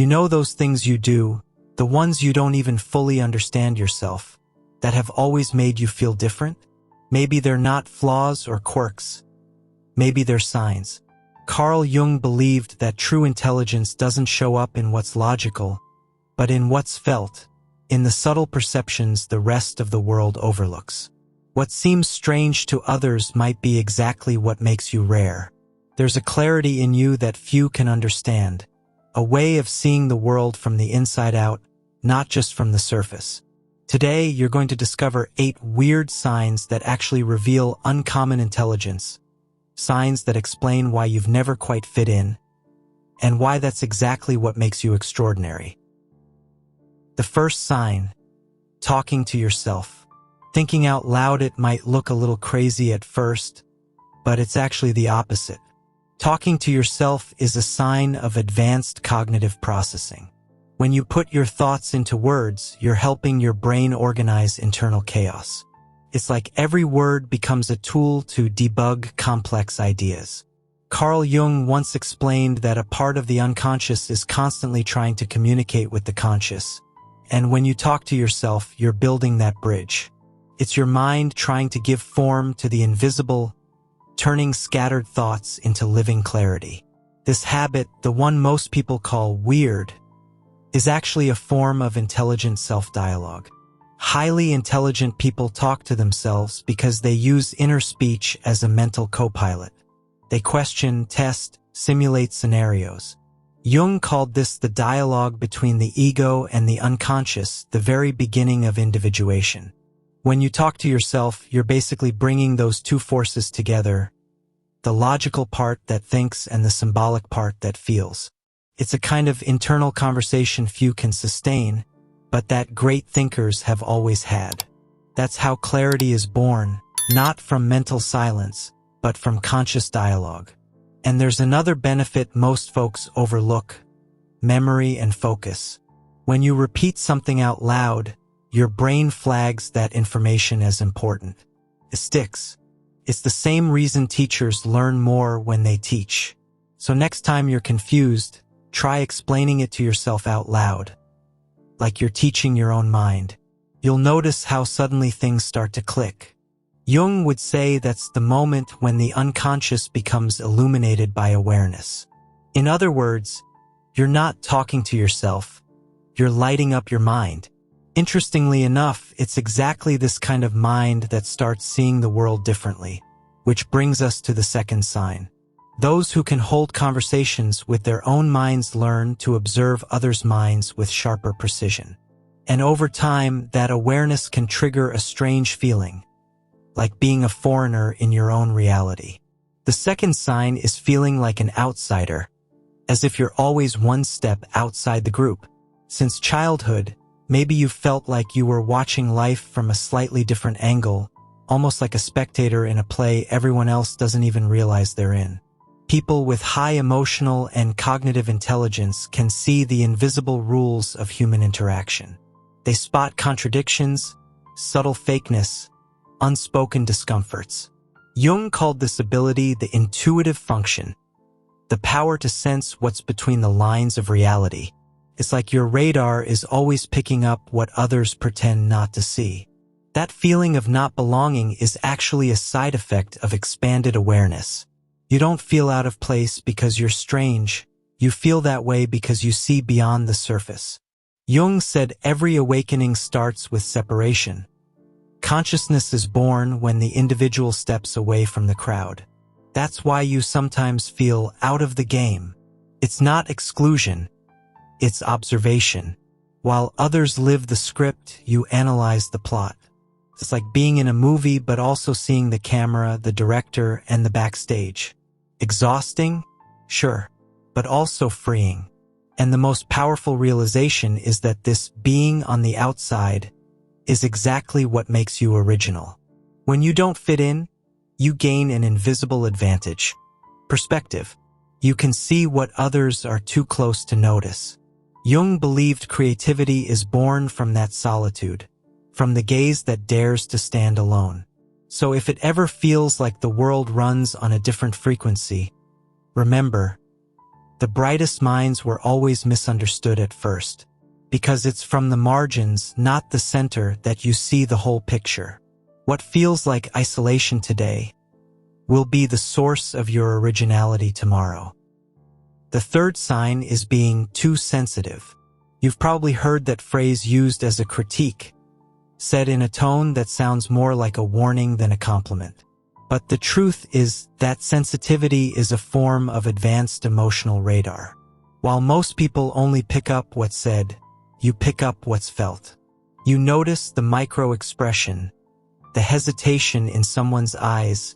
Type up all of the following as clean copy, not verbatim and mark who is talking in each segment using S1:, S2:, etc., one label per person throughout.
S1: You know those things you do, the ones you don't even fully understand yourself, that have always made you feel different? Maybe they're not flaws or quirks. Maybe they're signs. Carl Jung believed that true intelligence doesn't show up in what's logical, but in what's felt, in the subtle perceptions the rest of the world overlooks. What seems strange to others might be exactly what makes you rare. There's a clarity in you that few can understand, a way of seeing the world from the inside out, not just from the surface. Today, you're going to discover 8 weird signs that actually reveal uncommon intelligence, signs that explain why you've never quite fit in, and why that's exactly what makes you extraordinary. The first sign, talking to yourself. Thinking out loud, it might look a little crazy at first, but it's actually the opposite. Talking to yourself is a sign of advanced cognitive processing. When you put your thoughts into words, you're helping your brain organize internal chaos. It's like every word becomes a tool to debug complex ideas. Carl Jung once explained that a part of the unconscious is constantly trying to communicate with the conscious. And when you talk to yourself, you're building that bridge. It's your mind trying to give form to the invisible, turning scattered thoughts into living clarity. This habit, the one most people call weird, is actually a form of intelligent self-dialogue. Highly intelligent people talk to themselves because they use inner speech as a mental co-pilot. They question, test, simulate scenarios. Jung called this the dialogue between the ego and the unconscious, the very beginning of individuation. When you talk to yourself, you're basically bringing those two forces together, the logical part that thinks and the symbolic part that feels. It's a kind of internal conversation few can sustain, but that great thinkers have always had. That's how clarity is born, not from mental silence, but from conscious dialogue. And there's another benefit most folks overlook: memory and focus. When you repeat something out loud, your brain flags that information as important. It sticks. It's the same reason teachers learn more when they teach. So next time you're confused, try explaining it to yourself out loud, like you're teaching your own mind. You'll notice how suddenly things start to click. Jung would say that's the moment when the unconscious becomes illuminated by awareness. In other words, you're not talking to yourself, you're lighting up your mind. Interestingly enough, it's exactly this kind of mind that starts seeing the world differently, which brings us to the second sign. Those who can hold conversations with their own minds learn to observe others' minds with sharper precision. And over time, that awareness can trigger a strange feeling, like being a foreigner in your own reality. The second sign is feeling like an outsider, as if you're always one step outside the group. Since childhood, maybe you felt like you were watching life from a slightly different angle, almost like a spectator in a play everyone else doesn't even realize they're in. People with high emotional and cognitive intelligence can see the invisible rules of human interaction. They spot contradictions, subtle fakeness, unspoken discomforts. Jung called this ability the intuitive function, the power to sense what's between the lines of reality. It's like your radar is always picking up what others pretend not to see. That feeling of not belonging is actually a side effect of expanded awareness. You don't feel out of place because you're strange. You feel that way because you see beyond the surface. Jung said every awakening starts with separation. Consciousness is born when the individual steps away from the crowd. That's why you sometimes feel out of the game. It's not exclusion, it's observation. While others live the script, you analyze the plot. It's like being in a movie but also seeing the camera, the director, and the backstage. Exhausting? Sure, but also freeing. And the most powerful realization is that this being on the outside is exactly what makes you original. When you don't fit in, you gain an invisible advantage. Perspective. You can see what others are too close to notice. Jung believed creativity is born from that solitude, from the gaze that dares to stand alone. So if it ever feels like the world runs on a different frequency, remember, The brightest minds were always misunderstood at first, because it's from the margins, not the center, that you see the whole picture. What feels like isolation today will be the source of your originality tomorrow. The third sign is being too sensitive. You've probably heard that phrase used as a critique, said in a tone that sounds more like a warning than a compliment. But the truth is that sensitivity is a form of advanced emotional radar. While most people only pick up what's said, you pick up what's felt. You notice the micro-expression, the hesitation in someone's eyes,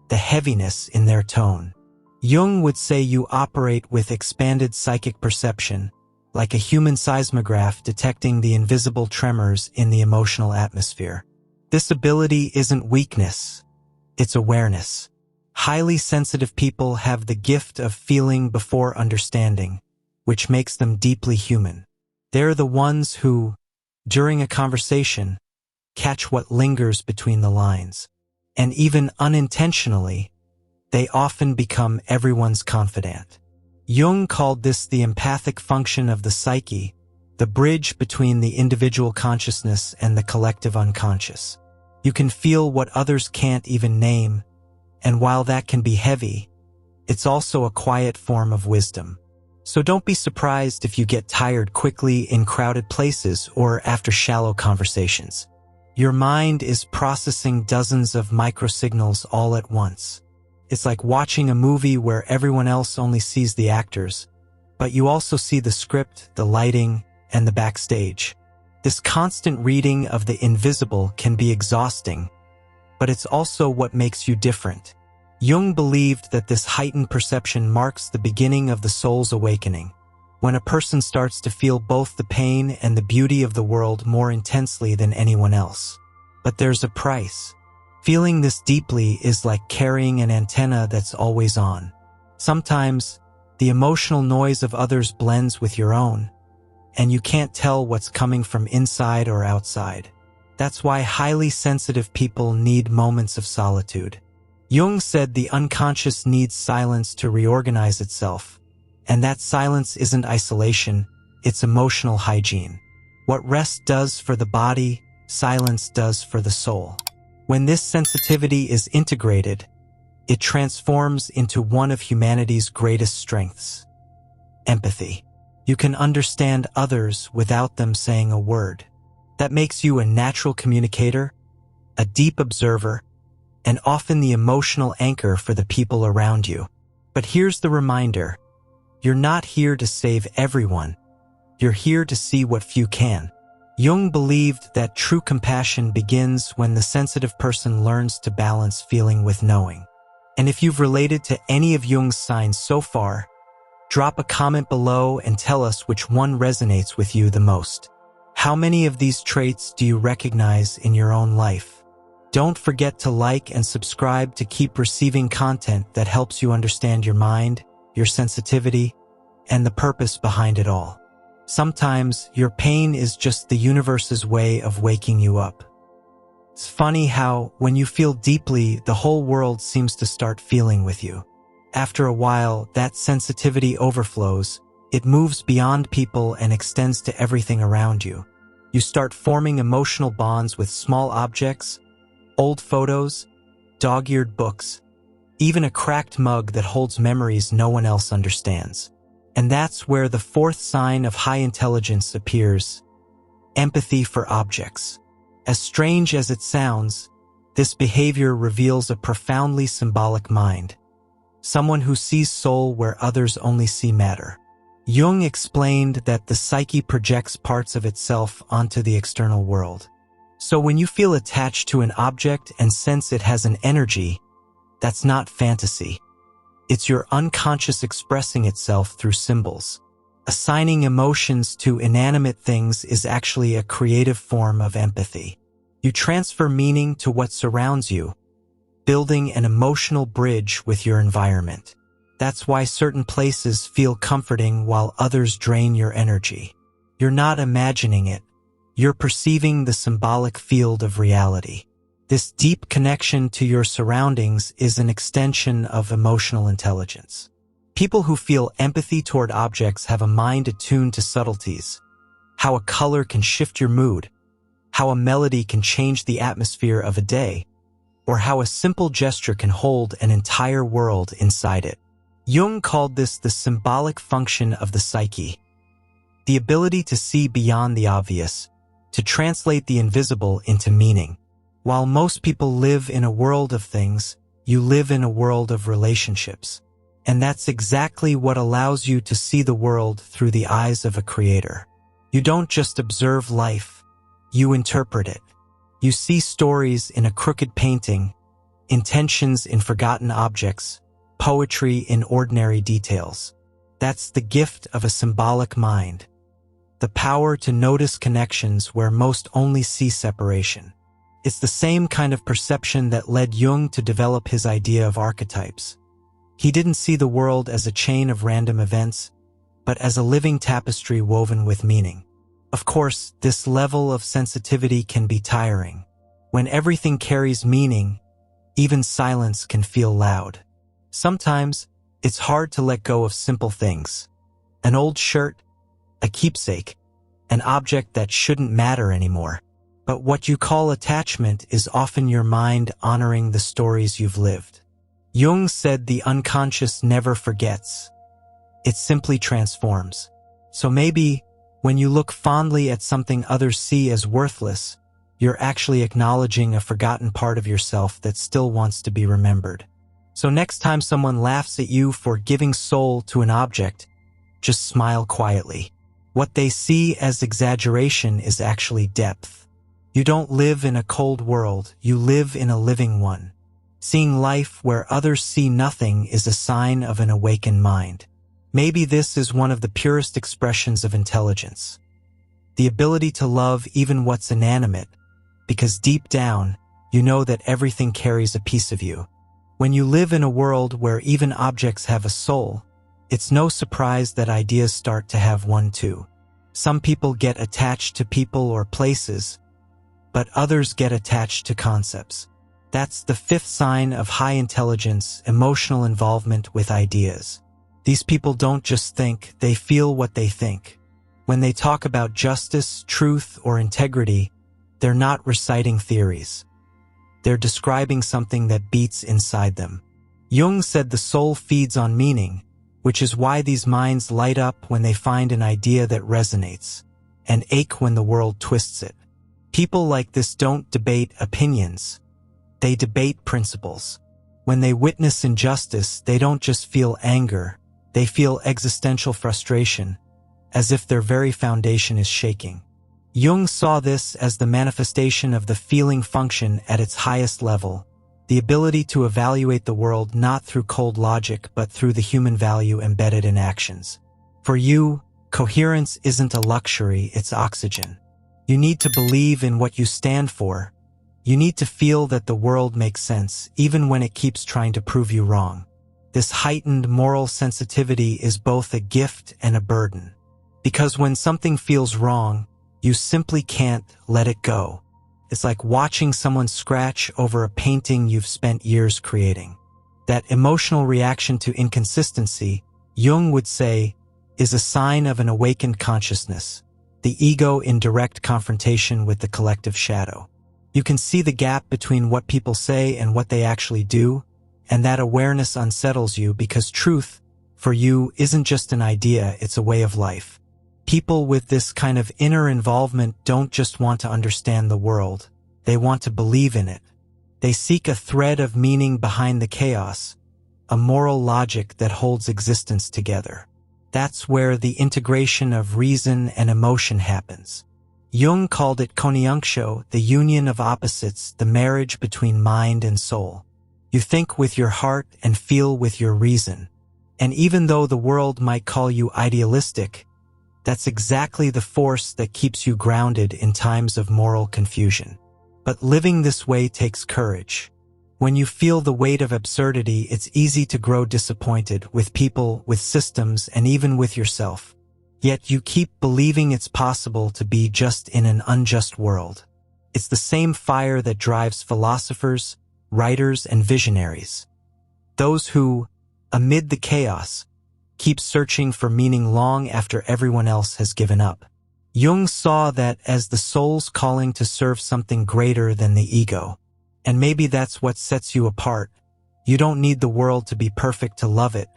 S1: the heaviness in their tone. Jung would say you operate with expanded psychic perception, like a human seismograph detecting the invisible tremors in the emotional atmosphere. This ability isn't weakness, it's awareness. Highly sensitive people have the gift of feeling before understanding, which makes them deeply human. They're the ones who, during a conversation, catch what lingers between the lines. And even unintentionally, they often become everyone's confidant. Jung called this the empathic function of the psyche, the bridge between the individual consciousness and the collective unconscious. You can feel what others can't even name, and while that can be heavy, it's also a quiet form of wisdom. So don't be surprised if you get tired quickly in crowded places or after shallow conversations. Your mind is processing dozens of microsignals all at once. It's like watching a movie where everyone else only sees the actors, but you also see the script, the lighting, and the backstage. This constant reading of the invisible can be exhausting, but it's also what makes you different. Jung believed that this heightened perception marks the beginning of the soul's awakening, when a person starts to feel both the pain and the beauty of the world more intensely than anyone else. But there's a price. Feeling this deeply is like carrying an antenna that's always on. Sometimes, the emotional noise of others blends with your own, and you can't tell what's coming from inside or outside. That's why highly sensitive people need moments of solitude. Jung said the unconscious needs silence to reorganize itself, and that silence isn't isolation, it's emotional hygiene. What rest does for the body, silence does for the soul. When this sensitivity is integrated, it transforms into one of humanity's greatest strengths: empathy. You can understand others without them saying a word. That makes you a natural communicator, a deep observer, and often the emotional anchor for the people around you. But here's the reminder: you're not here to save everyone. You're here to see what few can. Jung believed that true compassion begins when the sensitive person learns to balance feeling with knowing. And if you've related to any of Jung's signs so far, drop a comment below and tell us which one resonates with you the most. How many of these traits do you recognize in your own life? Don't forget to like and subscribe to keep receiving content that helps you understand your mind, your sensitivity, and the purpose behind it all. Sometimes your pain is just the universe's way of waking you up. It's funny how, when you feel deeply, the whole world seems to start feeling with you. After a while, that sensitivity overflows. It moves beyond people and extends to everything around you. You start forming emotional bonds with small objects, old photos, dog-eared books, even a cracked mug that holds memories no one else understands. And that's where the fourth sign of high intelligence appears: empathy for objects. As strange as it sounds, this behavior reveals a profoundly symbolic mind, someone who sees soul where others only see matter. Jung explained that the psyche projects parts of itself onto the external world. So when you feel attached to an object and sense it has an energy, that's not fantasy. It's your unconscious expressing itself through symbols. Assigning emotions to inanimate things is actually a creative form of empathy. You transfer meaning to what surrounds you, building an emotional bridge with your environment. That's why certain places feel comforting while others drain your energy. You're not imagining it. You're perceiving the symbolic field of reality. This deep connection to your surroundings is an extension of emotional intelligence. People who feel empathy toward objects have a mind attuned to subtleties, how a color can shift your mood, how a melody can change the atmosphere of a day, or how a simple gesture can hold an entire world inside it. Jung called this the symbolic function of the psyche, the ability to see beyond the obvious, to translate the invisible into meaning. While most people live in a world of things, you live in a world of relationships. And that's exactly what allows you to see the world through the eyes of a creator. You don't just observe life, you interpret it. You see stories in a crooked painting, intentions in forgotten objects, poetry in ordinary details. That's the gift of a symbolic mind. The power to notice connections where most only see separation. It's the same kind of perception that led Jung to develop his idea of archetypes. He didn't see the world as a chain of random events, but as a living tapestry woven with meaning. Of course, this level of sensitivity can be tiring. When everything carries meaning, even silence can feel loud. Sometimes, it's hard to let go of simple things. An old shirt, a keepsake, an object that shouldn't matter anymore. But what you call attachment is often your mind honoring the stories you've lived. Jung said the unconscious never forgets. It simply transforms. So maybe, when you look fondly at something others see as worthless, you're actually acknowledging a forgotten part of yourself that still wants to be remembered. So next time someone laughs at you for giving soul to an object, just smile quietly. What they see as exaggeration is actually depth. You don't live in a cold world, you live in a living one. Seeing life where others see nothing is a sign of an awakened mind. Maybe this is one of the purest expressions of intelligence. The ability to love even what's inanimate, because deep down, you know that everything carries a piece of you. When you live in a world where even objects have a soul, it's no surprise that ideas start to have one too. Some people get attached to people or places, but others get attached to concepts. That's the fifth sign of high intelligence, emotional involvement with ideas. These people don't just think, they feel what they think. When they talk about justice, truth, or integrity, they're not reciting theories. They're describing something that beats inside them. Jung said the soul feeds on meaning, which is why these minds light up when they find an idea that resonates, and ache when the world twists it. People like this don't debate opinions. They debate principles. When they witness injustice, they don't just feel anger, they feel existential frustration, as if their very foundation is shaking. Jung saw this as the manifestation of the feeling function at its highest level, the ability to evaluate the world not through cold logic but through the human value embedded in actions. For you, coherence isn't a luxury, it's oxygen. You need to believe in what you stand for. You need to feel that the world makes sense, even when it keeps trying to prove you wrong. This heightened moral sensitivity is both a gift and a burden. Because when something feels wrong, you simply can't let it go. It's like watching someone scratch over a painting you've spent years creating. That emotional reaction to inconsistency, Jung would say, is a sign of an awakened consciousness, the ego in direct confrontation with the collective shadow. You can see the gap between what people say and what they actually do, and that awareness unsettles you because truth, for you, isn't just an idea, it's a way of life. People with this kind of inner involvement don't just want to understand the world, they want to believe in it. They seek a thread of meaning behind the chaos, a moral logic that holds existence together. That's where the integration of reason and emotion happens. Jung called it conjunction, the union of opposites, the marriage between mind and soul. You think with your heart and feel with your reason. And even though the world might call you idealistic, that's exactly the force that keeps you grounded in times of moral confusion. But living this way takes courage. When you feel the weight of absurdity, it's easy to grow disappointed with people, with systems, and even with yourself. Yet you keep believing it's possible to be just in an unjust world. It's the same fire that drives philosophers, writers, and visionaries. Those who, amid the chaos, keep searching for meaning long after everyone else has given up. Jung saw that as the soul's calling to serve something greater than the ego. And maybe that's what sets you apart. You don't need the world to be perfect to love it,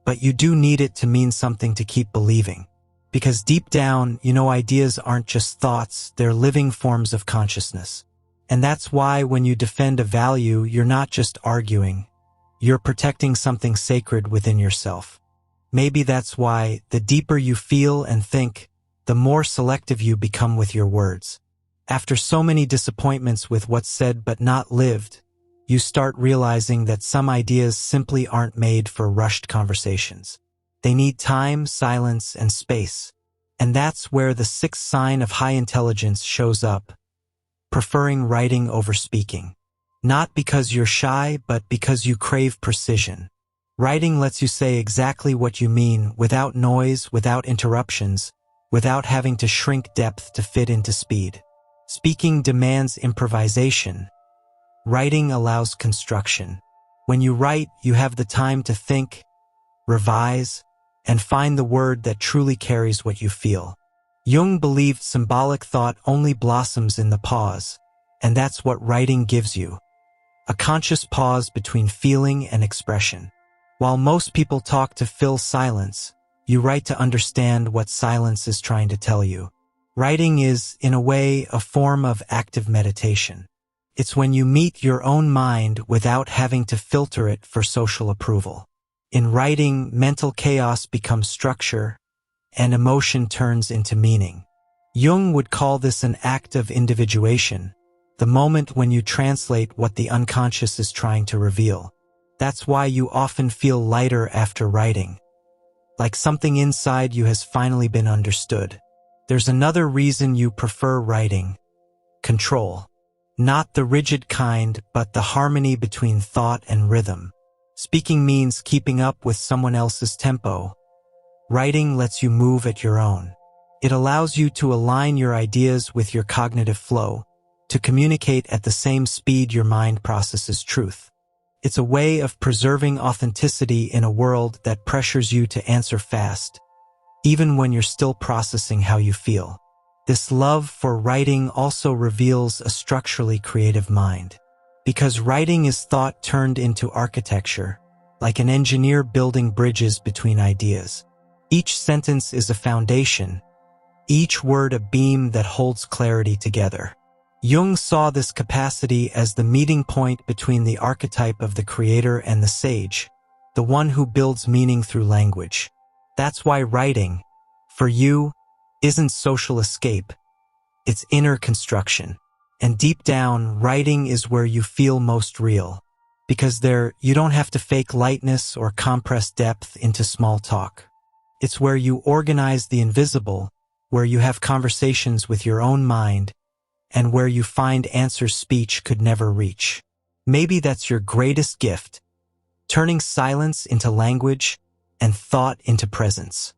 S1: but you do need it to mean something to keep believing. Because deep down, ideas aren't just thoughts, they're living forms of consciousness. And that's why when you defend a value, you're not just arguing. You're protecting something sacred within yourself. Maybe that's why the deeper you feel and think, the more selective you become with your words. After so many disappointments with what's said but not lived, you start realizing that some ideas simply aren't made for rushed conversations. They need time, silence, and space. And that's where the sixth sign of high intelligence shows up, preferring writing over speaking. Not because you're shy, but because you crave precision. Writing lets you say exactly what you mean without noise, without interruptions, without having to shrink depth to fit into speed. Speaking demands improvisation. Writing allows construction. When you write, you have the time to think, revise, and find the word that truly carries what you feel. Jung believed symbolic thought only blossoms in the pause, and that's what writing gives you. A conscious pause between feeling and expression. While most people talk to fill silence, you write to understand what silence is trying to tell you. Writing is, in a way, a form of active meditation. It's when you meet your own mind without having to filter it for social approval. In writing, mental chaos becomes structure, and emotion turns into meaning. Jung would call this an act of individuation, the moment when you translate what the unconscious is trying to reveal. That's why you often feel lighter after writing, like something inside you has finally been understood. There's another reason you prefer writing: control. Not the rigid kind, but the harmony between thought and rhythm. Speaking means keeping up with someone else's tempo. Writing lets you move at your own. It allows you to align your ideas with your cognitive flow, to communicate at the same speed your mind processes truth. It's a way of preserving authenticity in a world that pressures you to answer fast, even when you're still processing how you feel. This love for writing also reveals a structurally creative mind. Because writing is thought turned into architecture, like an engineer building bridges between ideas. Each sentence is a foundation, each word a beam that holds clarity together. Jung saw this capacity as the meeting point between the archetype of the creator and the sage, the one who builds meaning through language. That's why writing, for you, isn't social escape, it's inner construction. And deep down, writing is where you feel most real. Because there, you don't have to fake lightness or compress depth into small talk. It's where you organize the invisible, where you have conversations with your own mind, and where you find answers speech could never reach. Maybe that's your greatest gift, turning silence into language and thought into presence.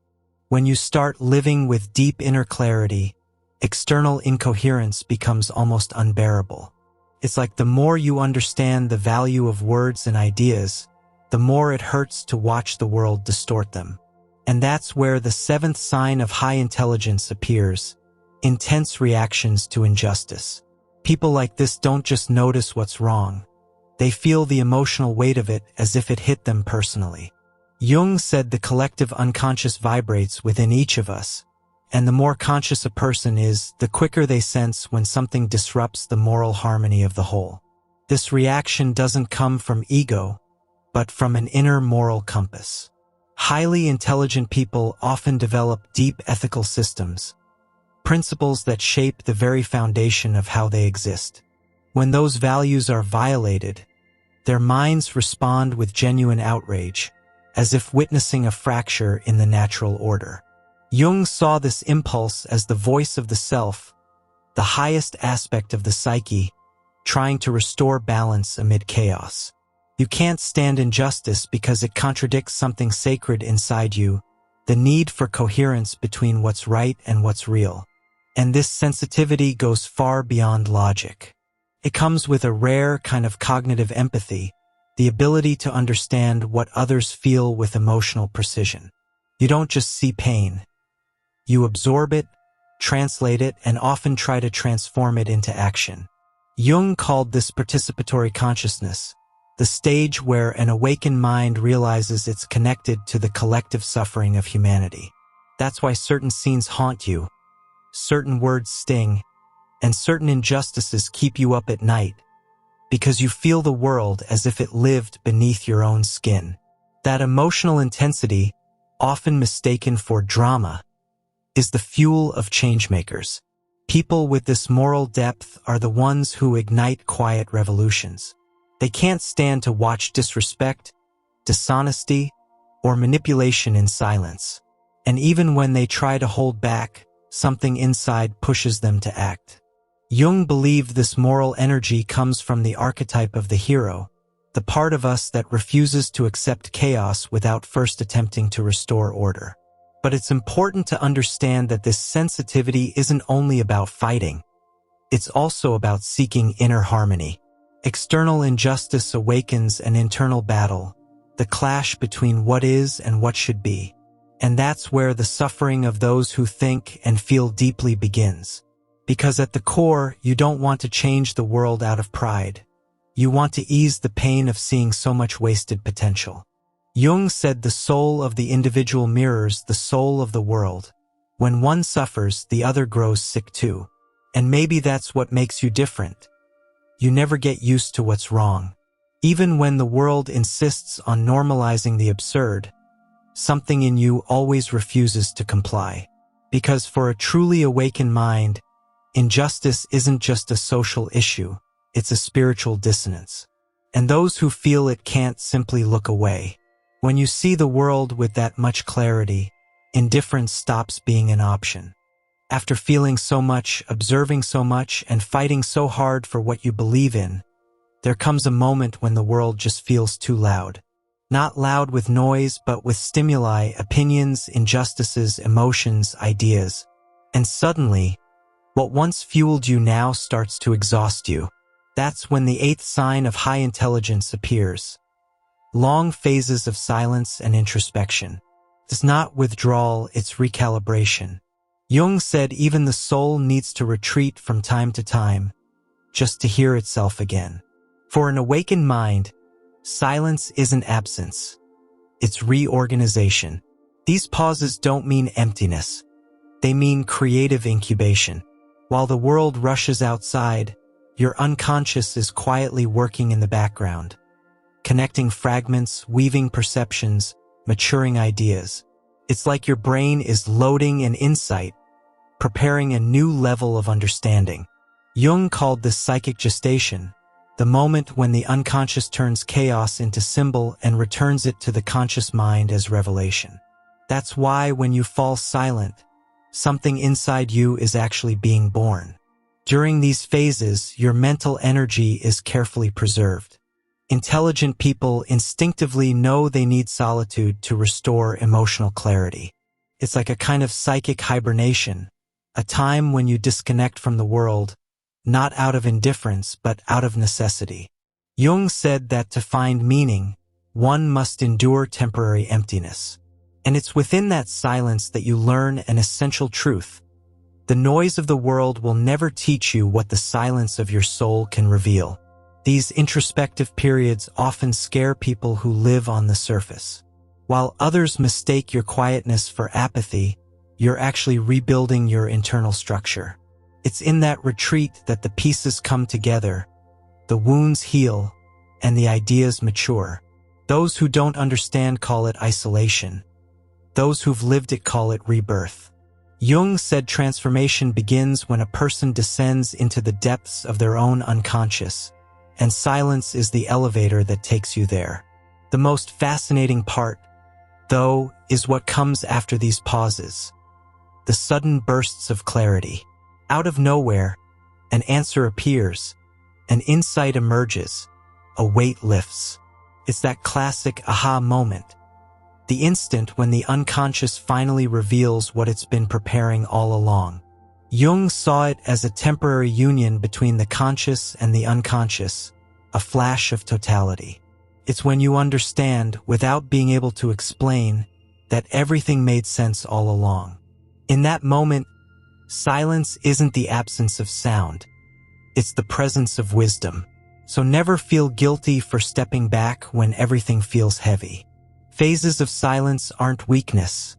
S1: When you start living with deep inner clarity, external incoherence becomes almost unbearable. It's like the more you understand the value of words and ideas, the more it hurts to watch the world distort them. And that's where the seventh sign of high intelligence appears: intense reactions to injustice. People like this don't just notice what's wrong. They feel the emotional weight of it as if it hit them personally. Jung said the collective unconscious vibrates within each of us, and the more conscious a person is, the quicker they sense when something disrupts the moral harmony of the whole. This reaction doesn't come from ego, but from an inner moral compass. Highly intelligent people often develop deep ethical systems, principles that shape the very foundation of how they exist. When those values are violated, their minds respond with genuine outrage, as if witnessing a fracture in the natural order. Jung saw this impulse as the voice of the self, the highest aspect of the psyche, trying to restore balance amid chaos. You can't stand injustice because it contradicts something sacred inside you, the need for coherence between what's right and what's real. And this sensitivity goes far beyond logic. It comes with a rare kind of cognitive empathy, the ability to understand what others feel with emotional precision. You don't just see pain. You absorb it, translate it, and often try to transform it into action. Jung called this participatory consciousness, the stage where an awakened mind realizes it's connected to the collective suffering of humanity. That's why certain scenes haunt you, certain words sting, and certain injustices keep you up at night, because you feel the world as if it lived beneath your own skin. That emotional intensity, often mistaken for drama, is the fuel of changemakers. People with this moral depth are the ones who ignite quiet revolutions. They can't stand to watch disrespect, dishonesty, or manipulation in silence. And even when they try to hold back, something inside pushes them to act. Jung believed this moral energy comes from the archetype of the hero, the part of us that refuses to accept chaos without first attempting to restore order. But it's important to understand that this sensitivity isn't only about fighting. It's also about seeking inner harmony. External injustice awakens an internal battle, the clash between what is and what should be. And that's where the suffering of those who think and feel deeply begins. Because at the core, you don't want to change the world out of pride. You want to ease the pain of seeing so much wasted potential. Jung said the soul of the individual mirrors the soul of the world. When one suffers, the other grows sick too. And maybe that's what makes you different. You never get used to what's wrong. Even when the world insists on normalizing the absurd, something in you always refuses to comply. Because for a truly awakened mind, injustice isn't just a social issue, it's a spiritual dissonance. And those who feel it can't simply look away. When you see the world with that much clarity, indifference stops being an option. After feeling so much, observing so much, and fighting so hard for what you believe in, there comes a moment when the world just feels too loud. Not loud with noise, but with stimuli, opinions, injustices, emotions, ideas. And suddenly, what once fueled you now starts to exhaust you. That's when the eighth sign of high intelligence appears. Long phases of silence and introspection. It's not withdrawal, it's recalibration. Jung said even the soul needs to retreat from time to time, just to hear itself again. For an awakened mind, silence isn't absence. It's reorganization. These pauses don't mean emptiness. They mean creative incubation. While the world rushes outside, your unconscious is quietly working in the background, connecting fragments, weaving perceptions, maturing ideas. It's like your brain is loading an insight, preparing a new level of understanding. Jung called this psychic gestation, the moment when the unconscious turns chaos into symbol and returns it to the conscious mind as revelation. That's why when you fall silent, something inside you is actually being born. During these phases, your mental energy is carefully preserved. Intelligent people instinctively know they need solitude to restore emotional clarity. It's like a kind of psychic hibernation, a time when you disconnect from the world, not out of indifference, but out of necessity. Jung said that to find meaning, one must endure temporary emptiness. And it's within that silence that you learn an essential truth. The noise of the world will never teach you what the silence of your soul can reveal. These introspective periods often scare people who live on the surface. While others mistake your quietness for apathy, you're actually rebuilding your internal structure. It's in that retreat that the pieces come together, the wounds heal, and the ideas mature. Those who don't understand call it isolation. Those who've lived it call it rebirth. Jung said transformation begins when a person descends into the depths of their own unconscious, and silence is the elevator that takes you there. The most fascinating part, though, is what comes after these pauses. The sudden bursts of clarity. Out of nowhere, an answer appears, an insight emerges, a weight lifts. It's that classic aha moment. The instant when the unconscious finally reveals what it's been preparing all along. Jung saw it as a temporary union between the conscious and the unconscious, a flash of totality. It's when you understand, without being able to explain, that everything made sense all along. In that moment, silence isn't the absence of sound. It's the presence of wisdom. So never feel guilty for stepping back when everything feels heavy. Phases of silence aren't weakness.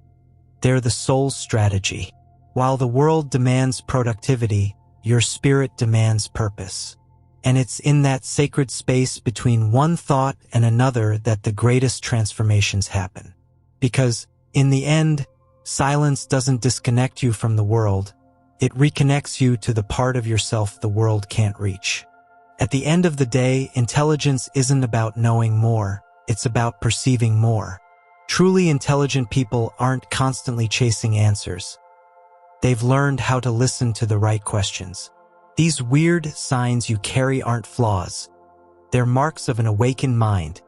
S1: They're the soul's strategy. While the world demands productivity, your spirit demands purpose. And it's in that sacred space between one thought and another that the greatest transformations happen. Because, in the end, silence doesn't disconnect you from the world. It reconnects you to the part of yourself the world can't reach. At the end of the day, intelligence isn't about knowing more. It's about perceiving more. Truly intelligent people aren't constantly chasing answers. They've learned how to listen to the right questions. These weird signs you carry aren't flaws. They're marks of an awakened mind,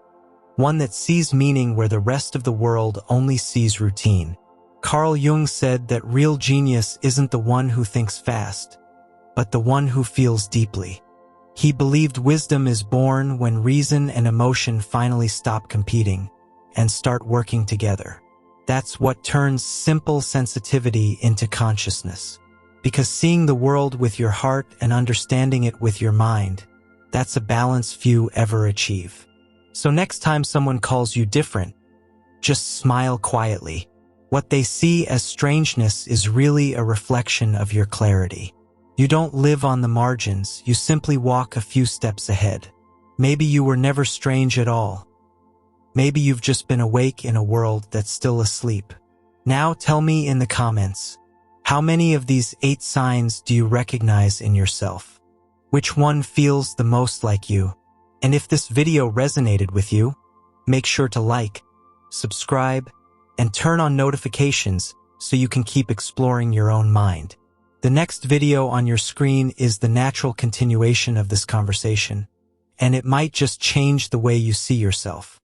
S1: one that sees meaning where the rest of the world only sees routine. Carl Jung said that real genius isn't the one who thinks fast, but the one who feels deeply. He believed wisdom is born when reason and emotion finally stop competing and start working together. That's what turns simple sensitivity into consciousness. Because seeing the world with your heart and understanding it with your mind, that's a balance few ever achieve. So next time someone calls you different, just smile quietly. What they see as strangeness is really a reflection of your clarity. You don't live on the margins, you simply walk a few steps ahead. Maybe you were never strange at all. Maybe you've just been awake in a world that's still asleep. Now tell me in the comments, how many of these 8 signs do you recognize in yourself? Which one feels the most like you? And if this video resonated with you, make sure to like, subscribe, and turn on notifications so you can keep exploring your own mind. The next video on your screen is the natural continuation of this conversation, and it might just change the way you see yourself.